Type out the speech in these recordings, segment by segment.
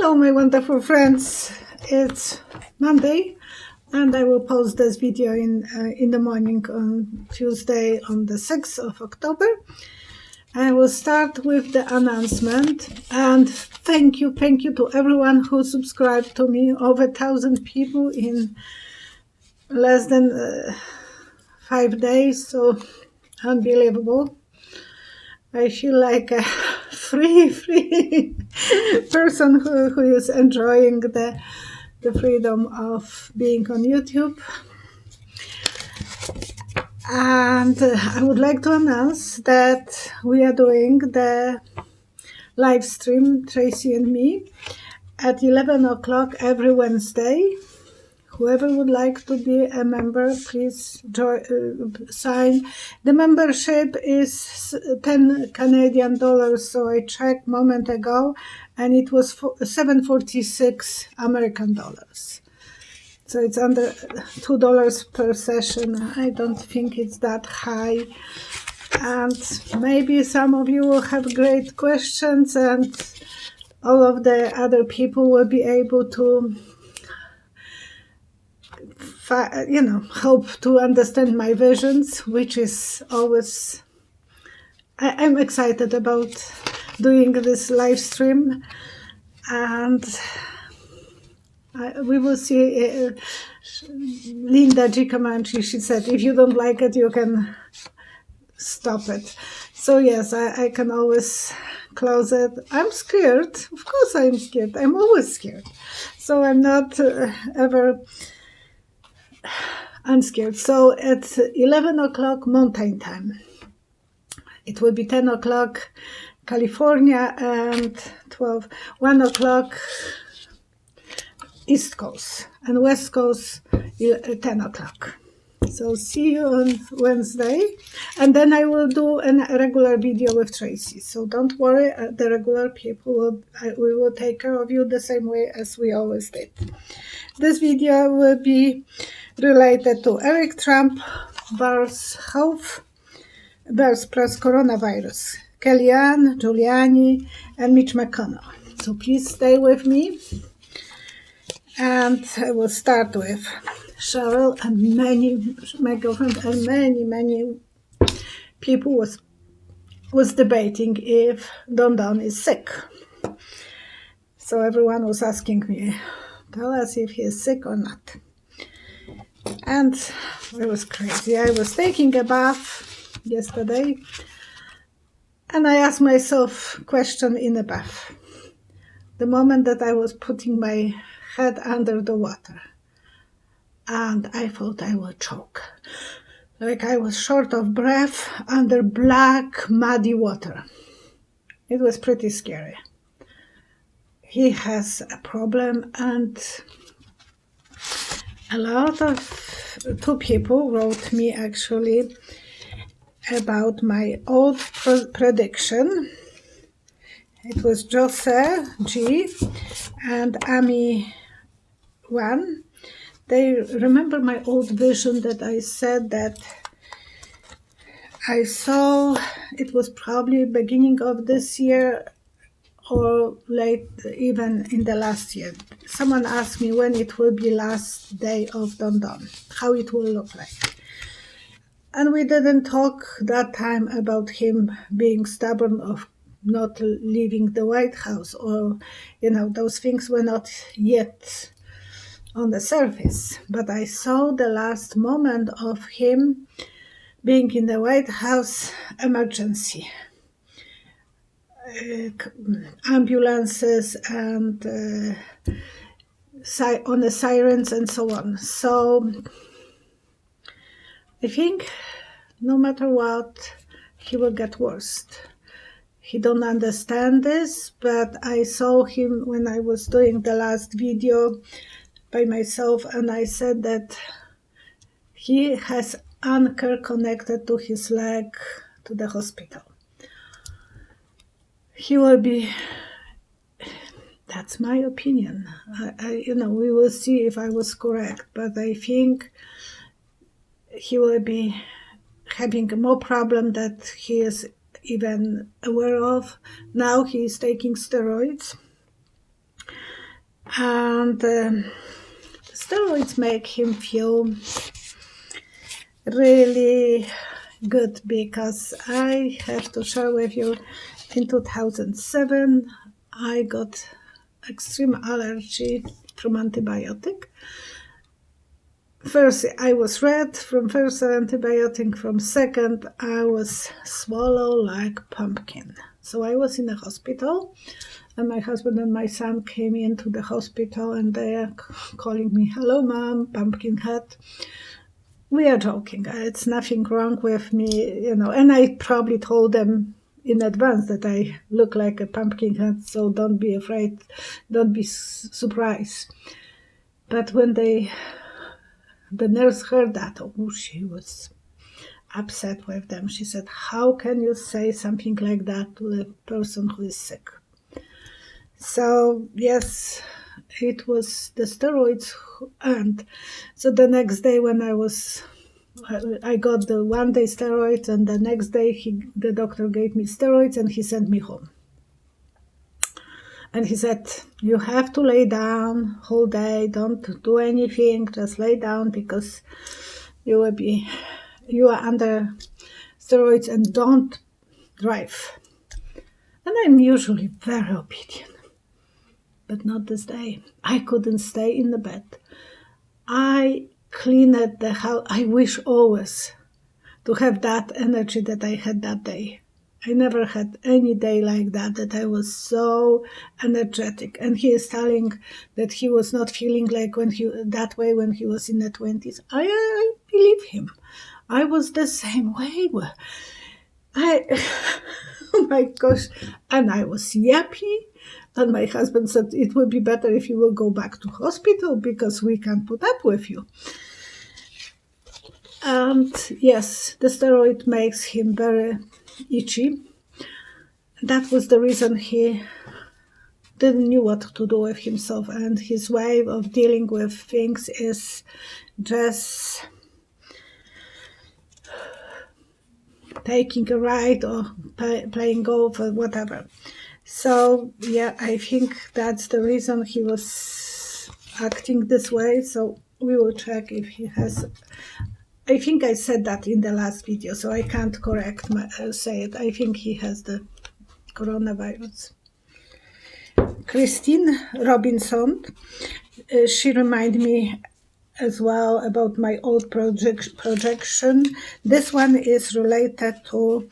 Hello, my wonderful friends. It's Monday, and I will post this video in the morning on Tuesday, on the 6th of October. I will start with the announcement, and thank you to everyone who subscribed to me. Over 1,000 people in less than 5 days, so unbelievable. I feel like a free person who is enjoying the freedom of being on YouTube. And I would like to announce that we are doing the live stream, Tracy and me, at 11 o'clock every Wednesday. Whoever would like to be a member, please sign. The membership is 10 Canadian dollars, so I checked a moment ago, and it was $7.46 American dollars. So it's under $2 per session. I don't think it's that high. And maybe some of you will have great questions, and all of the other people will be able to hope to understand my visions, which is always, I'm excited about doing this live stream. And we will see. Linda G. Comanche, she said, if you don't like it, you can stop it. So yes, I can always close it. I'm scared. Of course I'm scared. I'm always scared. So I'm not ever unscared. So at 11 o'clock Mountain Time, it will be 10 o'clock California and 1 o'clock East Coast, and West Coast 10 o'clock. So see you on Wednesday, and then I will do a regular video with Tracy. So don't worry, the regular people we will take care of you the same way as we always did. This video will be related to Eric Trump, Barr's health, Barr's press coronavirus, Kellyanne, Giuliani, and Mitch McConnell. So please stay with me. And I will start with Cheryl and my girlfriend, and many people was debating if Don is sick. So everyone was asking me, tell us if he is sick or not. And it was crazy. I was taking a bath yesterday, and I asked myself a question in the bath. The moment that I was putting my head under the water, and I thought I would choke. Like I was short of breath under black, muddy water. It was pretty scary. He has a problem, and a lot of two people wrote me actually about my old prediction. It was Jose G and Amy 1. They remember my old vision that I said that I saw it was probably beginning of this year or late, even in the last year. Someone asked me when it will be last day of Don, how it will look like. And we didn't talk that time about him being stubborn of not leaving the White House, or, those things were not yet on the surface. But I saw the last moment of him being in the White House emergency. Ambulances and on the sirens and so on. So I think no matter what, he will get worse. He don't understand this, but I saw him when I was doing the last video by myself, and I said that he has anchor connected to his leg to the hospital. He will be, that's my opinion. We will see if I was correct, but I think he will be having more problem that he is even aware of. Now he is taking steroids. And steroids make him feel really good, because I have to share with you, in 2007 I got extreme allergy from antibiotic. First I was red from first antibiotic, from second I was swallow like pumpkin. So I was in a hospital, and my husband and my son came into the hospital, and they are calling me, "Hello mom, pumpkin head." We are joking. It's nothing wrong with me, and I probably told them in advance that I look like a pumpkin head, so don't be afraid, don't be surprised. But when the nurse heard that, she was upset with them. She said, "How can you say something like that to a person who is sick?" So yes, it was the steroids. And so the next day when I got the 1 day steroids, and the next day the doctor gave me steroids and he sent me home. And he said, "You have to lay down whole day, don't do anything, just lay down, because you are under steroids, and don't drive." And I'm usually very obedient, but not this day. I couldn't stay in the bed. I cleaned the house. I wish always to have that energy that I had that day. I never had any day like that I was so energetic. And he is telling that he was not feeling like that way when he was in the 20s. I believe him. I was the same way. Oh my gosh. And I was yappy. And my husband said, "It would be better if you will go back to hospital, because we can't put up with you." And yes, the steroid makes him very itchy. That was the reason he didn't know what to do with himself, and his way of dealing with things is just taking a ride or playing golf or whatever. So yeah, I think that's the reason he was acting this way. So we will check if he has. I think I said that in the last video, so I can't say it. I think he has the coronavirus. Christine Robinson, she reminded me as well about my old projection. This one is related to,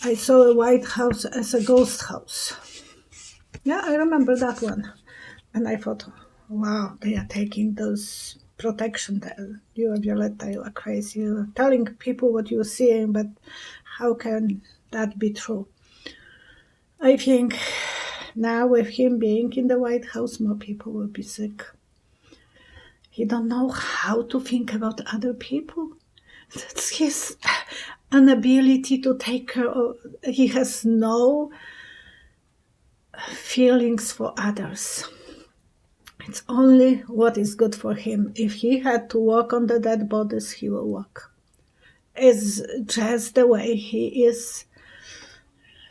I saw a White House as a ghost house. Yeah, I remember that one. And I thought, wow, they are taking those protection there. You are Violetta, you are crazy. You're telling people what you're seeing, but how can that be true? I think now with him being in the White House, more people will be sick. He don't know how to think about other people. That's his inability to take care of. He has no feelings for others. It's only what is good for him. If he had to walk on the dead bodies, he will walk. It's just the way he is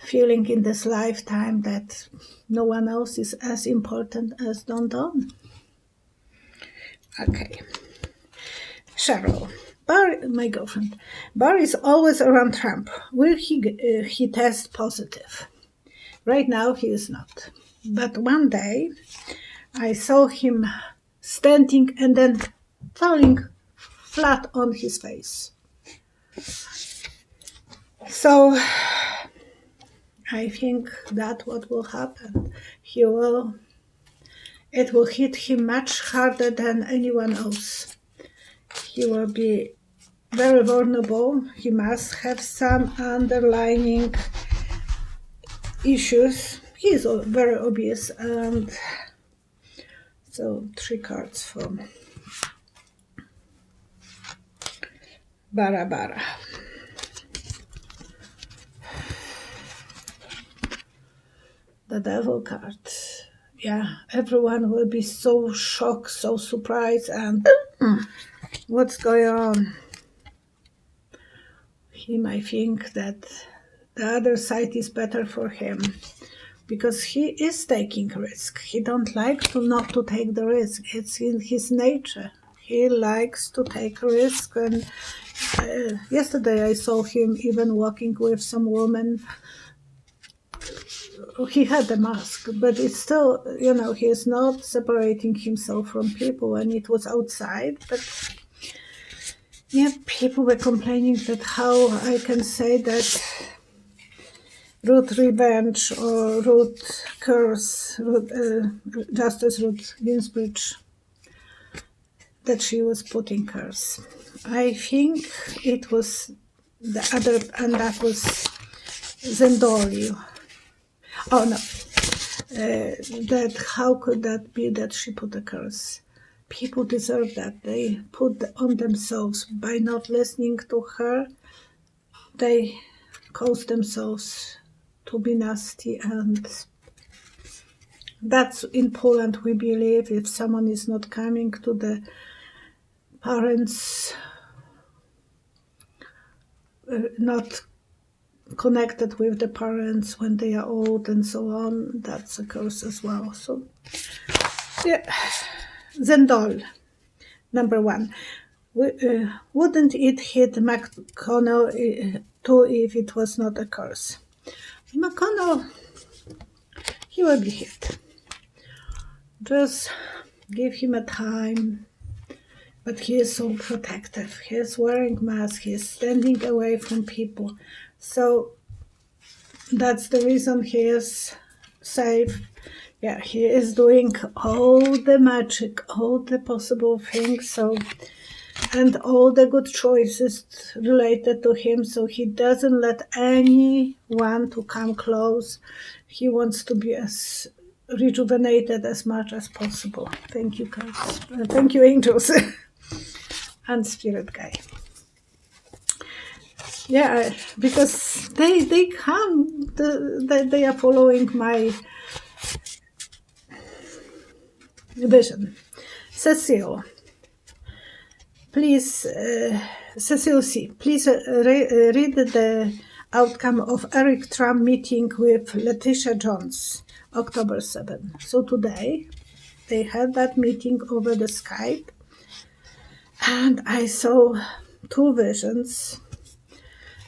feeling in this lifetime, that no one else is as important as Don Don. Okay. Cheryl. My girlfriend. Barry is always around Trump. Will he test positive? Right now he is not. But one day I saw him standing and then falling flat on his face. So I think that's what will happen. It will hit him much harder than anyone else. He will be very vulnerable. He must have some underlying issues. He is very obese, and so 3 cards from Bara. The Devil card. Yeah, everyone will be so shocked, so surprised, and what's going on? He might think that the other side is better for him. because he is taking risk. He don't like to not to take the risk. It's in his nature. He likes to take risk. And yesterday I saw him even walking with some woman. He had a mask, but it's still, he is not separating himself from people, and it was outside. But yeah, people were complaining that how I can say that Ruth Revenge or Ruth Curse, Justice Ruth Ginsburg, that she was putting curse. I think it was the other, and that was Zendoli. Oh no, that how could that be that she put a curse? People deserve that. They put on themselves by not listening to her. They cause themselves to be nasty, and that's in Poland. We believe if someone is not coming to the parents, not connected with the parents when they are old and so on, that's a curse as well. So yeah, Zendol, number one. Wouldn't it hit McConnell too if it was not a curse? McConnell, he will be hit. Just give him a time. But he is so protective. He is wearing mask. He is standing away from people. So that's the reason he is safe. Yeah, he is doing all the magic, all the possible things. So, and all the good choices related to him. So he doesn't let anyone to come close. He wants to be as rejuvenated as much as possible. Thank you, guys. Thank you, angels. And spirit guy. Yeah, because they come, they are following my vision. Cecile, please, Cecile C., please read the outcome of Eric Trump meeting with Letitia Jones, October 7. So today, they had that meeting over the Skype, and I saw two visions.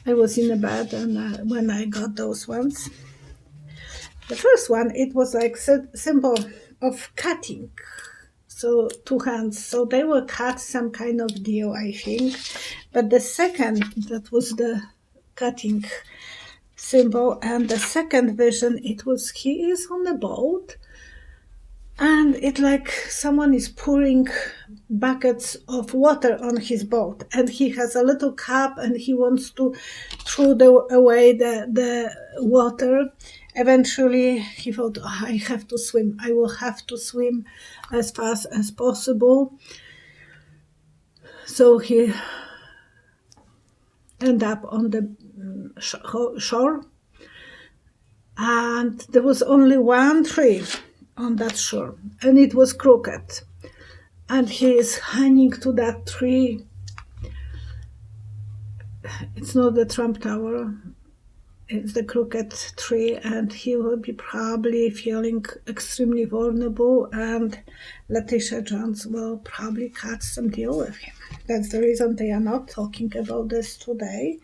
I was in a bed, and when I got those ones, the first one, it was like symbol of cutting. So two hands. So they will cut some kind of deal, I think. But the second, that was the cutting symbol. And the second vision, it was he is on a boat. And it like someone is pouring buckets of water on his boat, and he has a little cup, and he wants to throw away the water. Eventually, he thought, I have to swim. I will have to swim as fast as possible. So he ended up on the shore, and there was only one tree on that shore, and it was crooked, and he is hanging to that tree. It's not the Trump Tower, it's the crooked tree, and he will be probably feeling extremely vulnerable, and Letitia Jones will probably cut some deal with him. That's the reason they are not talking about this today.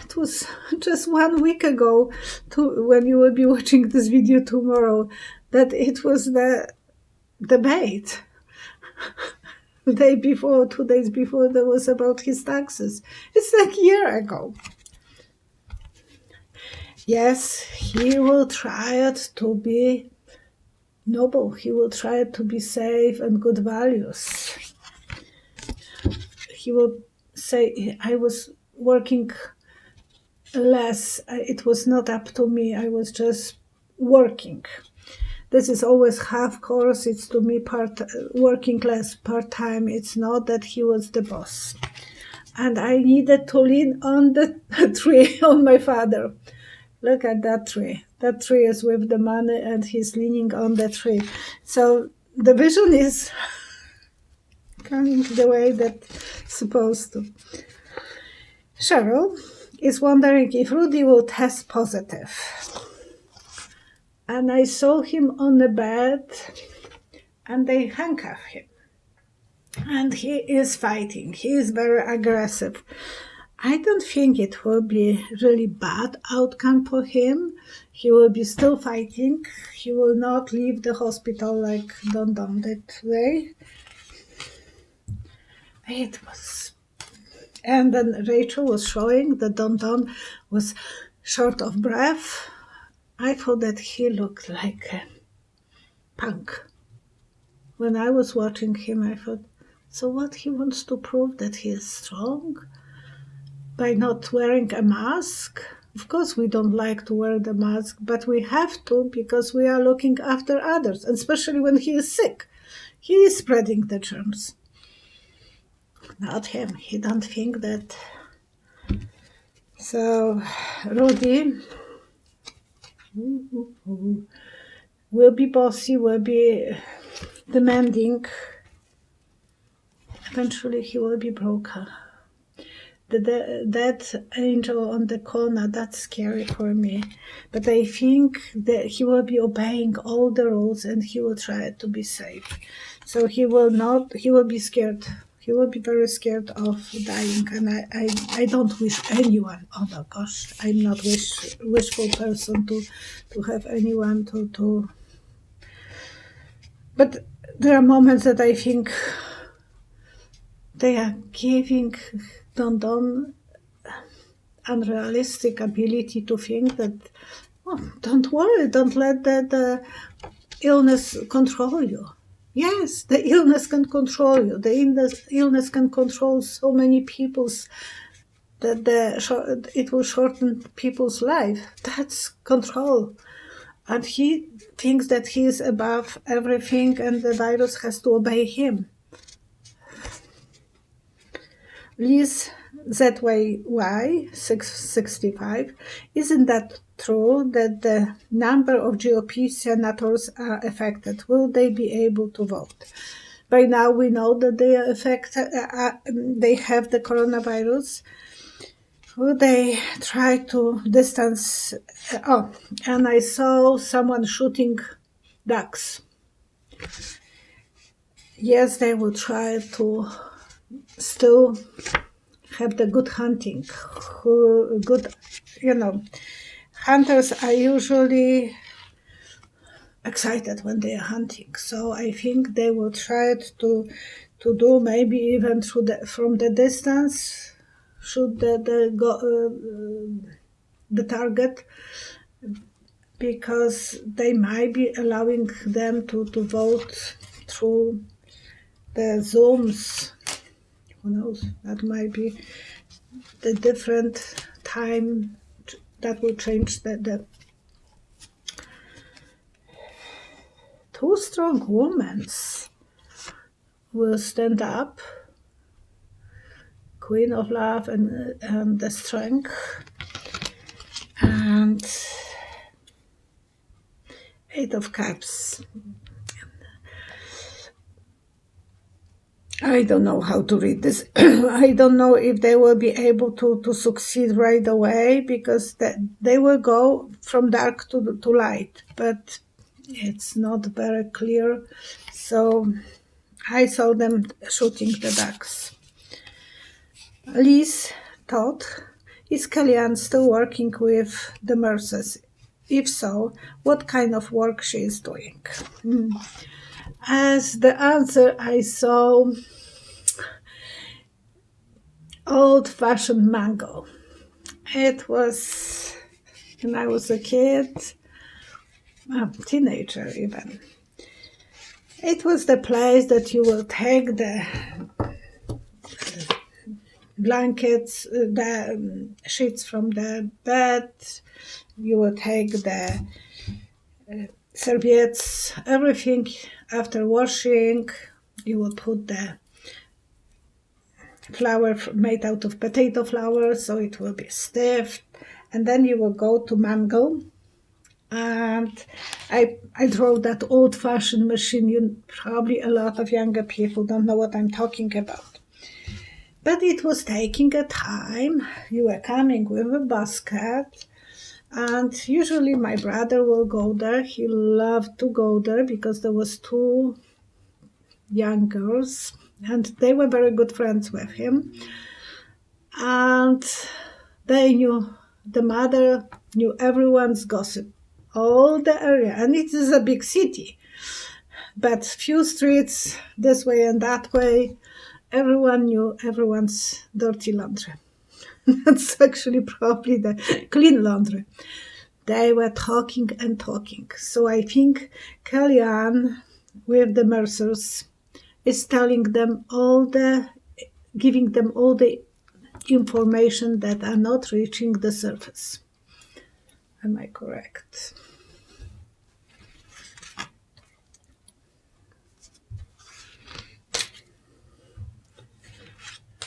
It was just 1 week ago, when you will be watching this video tomorrow, that it was the debate. The day before, 2 days before, there was about his taxes. It's like a year ago. Yes, he will try it to be noble. He will try it to be safe and good values. He will say, I was working less, it was not up to me, I was just working. This is always half course, it's to me working less, part-time. It's not that he was the boss. And I needed to lean on the tree, on my father. Look at that tree. That tree is with the money, and he's leaning on the tree. So the vision is coming the way that it's supposed to. Cheryl, is wondering if Rudy will test positive. And I saw him on the bed, and they handcuff him. And he is fighting. He is very aggressive. I don't think it will be really bad outcome for him. He will be still fighting. He will not leave the hospital like Don Don did today. It was... And then Rachel was showing that Don Don was short of breath. I thought that he looked like a punk. When I was watching him, I thought, so what, he wants to prove that he is strong? By not wearing a mask? Of course we don't like to wear the mask, but we have to because we are looking after others, and especially when he is sick. He is spreading the germs. Not him. He don't think that. So Rudy will be bossy, will be demanding. Eventually he will be broken. That angel on the corner, that's scary for me. But I think that he will be obeying all the rules and he will try to be safe. So he will be scared. He will be very scared of dying. And I don't wish anyone, oh my gosh, I'm not wishful person to have anyone to. But there are moments that I think they are giving Don unrealistic ability to think that, oh, don't worry, don't let the illness control you. Yes, the illness can control you. The illness can control so many people's, that it will shorten people's life. That's control. And he thinks that he is above everything and the virus has to obey him. Liz ZYY 665, isn't that true that the number of GOP senators are affected? Will they be able to vote? By now we know that they are affected, they have the coronavirus. Will they try to distance? Oh, and I saw someone shooting ducks. Yes, they will try to still have the good hunting. Hunters are usually excited when they are hunting. So I think they will try to do maybe even from the distance, shoot the target, because they might be allowing them to vote through the Zooms. Who knows? That might be the different time that will change the two strong women will stand up. Queen of Love and the Strength, and Eight of Cups. I don't know how to read this. I don't know if they will be able to succeed right away, because they will go from dark to light, but it's not very clear. So I saw them shooting the ducks. Liz thought, is Kellyanne still working with the Mercers? If so, what kind of work she is doing? As the answer, I saw old-fashioned mango. It was when I was a kid, teenager even. It was the place that you will take the blankets, the sheets from the bed, you will take the serviettes, everything after washing, you will put the flour made out of potato flour, so it will be stiff, and then you will go to mango. And I drove that old-fashioned machine. Probably a lot of younger people don't know what I'm talking about. But it was taking a time. You were coming with a basket, and usually my brother will go there. He loved to go there because there was two young girls, and they were very good friends with him. And they knew, the mother knew everyone's gossip, all the area, and it is a big city. But few streets this way and that way, everyone knew everyone's dirty laundry. That's actually probably the clean laundry. They were talking and talking. So I think Kellyanne with the Mercers is telling them giving them all the information that are not reaching the surface. Am I correct?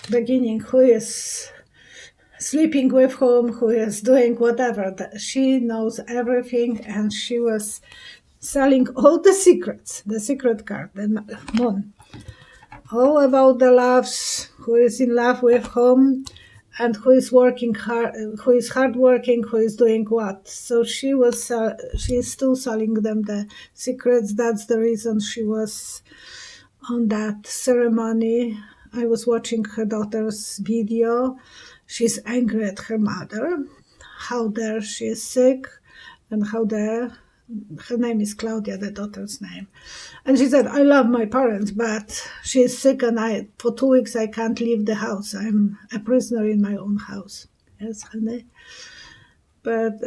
Beginning, who is sleeping with whom, who is doing whatever. She knows everything, and she was selling all the secrets, the secret card, the moon. All about the loves, who is in love with whom, and who is working hard, who is hardworking, who is doing what. So she is still selling them the secrets. That's the reason she was on that ceremony. I was watching her daughter's video. She's angry at her mother. How dare she is sick, and how dare, her name is Claudia, the daughter's name. And she said, I love my parents, but she is sick, and for 2 weeks I can't leave the house. I'm a prisoner in my own house. Yes, honey. But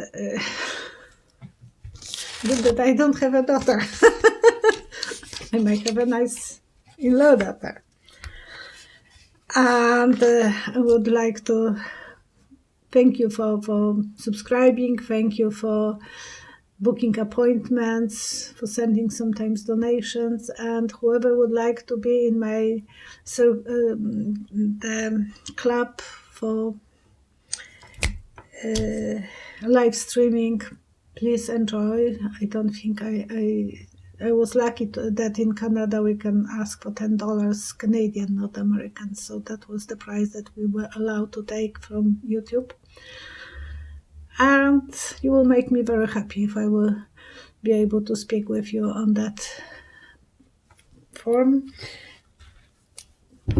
good that I don't have a daughter. I might have a nice in-law daughter. And I would like to thank you for subscribing. Thank you for booking appointments, for sending sometimes donations, and whoever would like to be in my the club for live streaming, please enjoy. I don't think I was lucky that in Canada we can ask for $10 Canadian, not American. So that was the price that we were allowed to take from YouTube. And you will make me very happy if I will be able to speak with you on that form.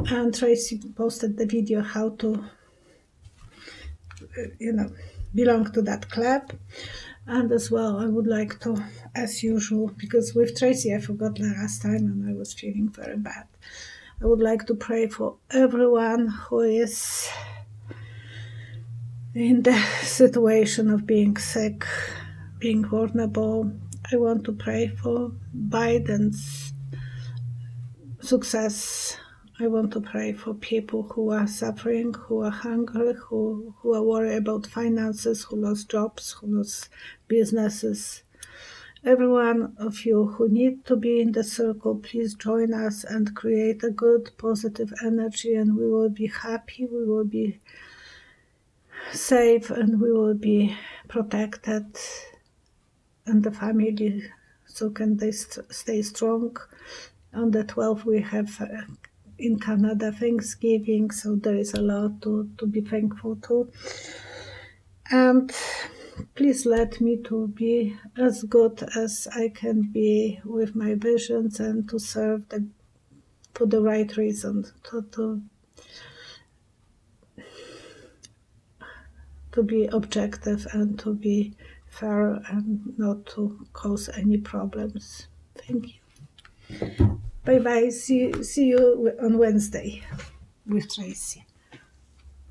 And Tracy posted the video how to, belong to that club. And as well, I would like to, as usual, because with Tracy I forgot the last time and I was feeling very bad. I would like to pray for everyone who is in the situation of being sick, being vulnerable. I want to pray for Biden's success. I want to pray for people who are suffering, who are hungry, who are worried about finances, who lost jobs, who lost businesses. Every one of you who need to be in the circle, please join us and create a good, positive energy, and we will be happy, we will be safe, and we will be protected, and the family so can they stay strong. On the 12th we have in Canada Thanksgiving, so there is a lot to be thankful to. And please let me to be as good as I can be with my visions and to serve for the right reason, to be objective and to be fair and not to cause any problems. Thank you. Bye bye. See you on Wednesday with Tracy.